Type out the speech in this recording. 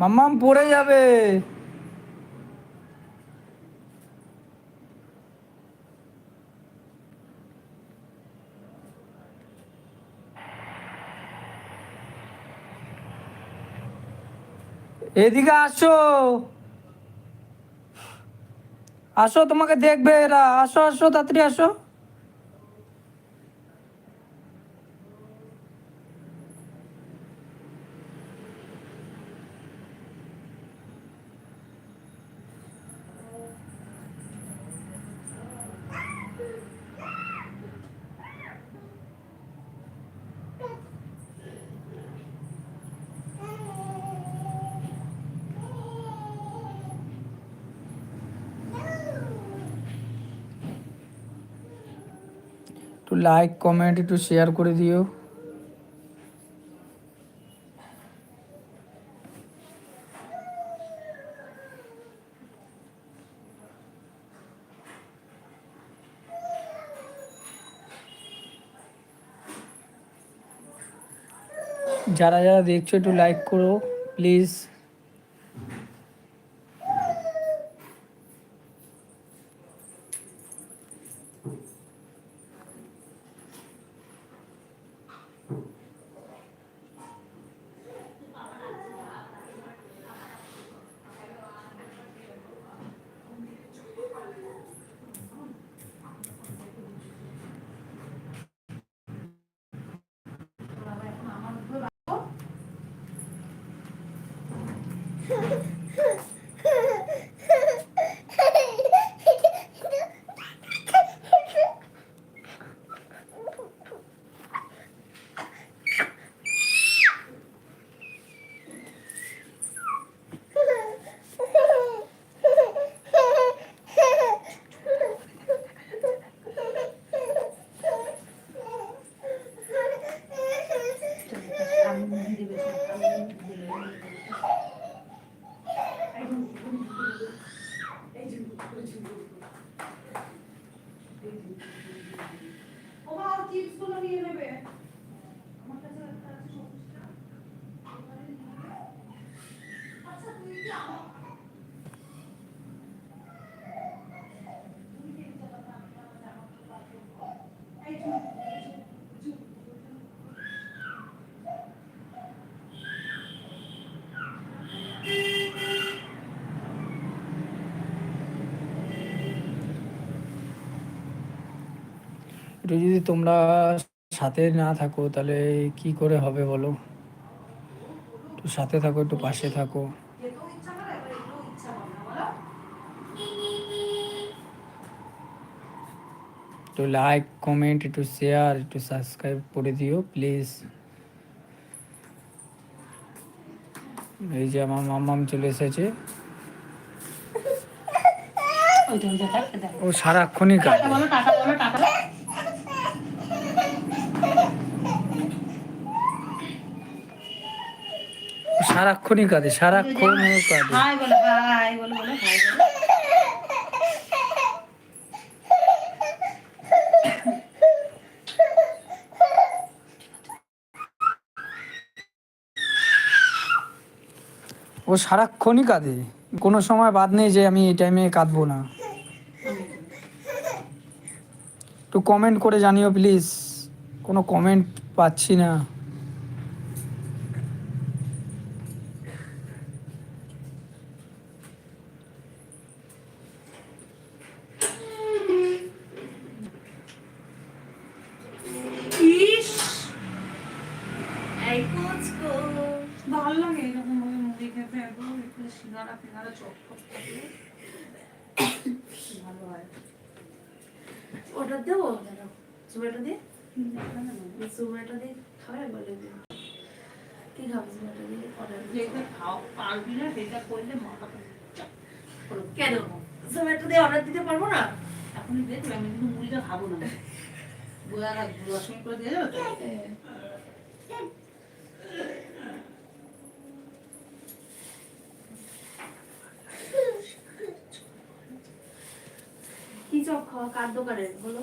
মাম্মাম পড়ে যাবে। এদিকে আসো, আসো, তোমাকে দেখবে এরা। আসো আসো, তাড়াতাড়ি আসো। একটু লাইক কমেন্ট একটু শেয়ার করে দিও। যারা যারা দেখছো একটু লাইক করো প্লিজ। একটু যদি তোমরা সাথে না থাকো তাহলে কি করে হবে বলো? একটু সাথে থাকো, একটু পাশে থাকো। একটু লাইক কমেন্ট একটু শেয়ার একটু সাবস্ক্রাইব করে দিও প্লিজ। এই যে আমার মাম্মাম চলে এসেছে। ও সারাক্ষণই কাঁদে। সারাক্ষণই কাঁদে, সারাক্ষণ ও কাঁদে। ও সারাক্ষণই কাঁদে, কোনো সময় বাদ নেই যে আমি এই টাইমে কাঁদবো না। একটু কমেন্ট করে জানিও প্লিজ, কোনো কমেন্ট পাচ্ছি না। ভালো লাগে এরকম ভাবে মুড়ি খেতে, একদম একটু সিঙ্গারা ফিঙ্গারা চটপট থাকলে ভালো হয়। ওটা দেবো দাঁড়াও, সুগারটা দিয়ে সুগারটা দিয়ে খাবে বলে কি খাবে সুগারটা দিয়ে অর্ডার যেটা খাও পারবি না সেটা করলে মাথা কেন সুগারটা দিয়ে অর্ডার দিতে পারবো না? এখনই দেখবে আমি কিন্তু মুড়িটা খাবো না, রসুন করে দিয়ে যাবে তো। কি চপ খাওয়া কার দোকানের বলো?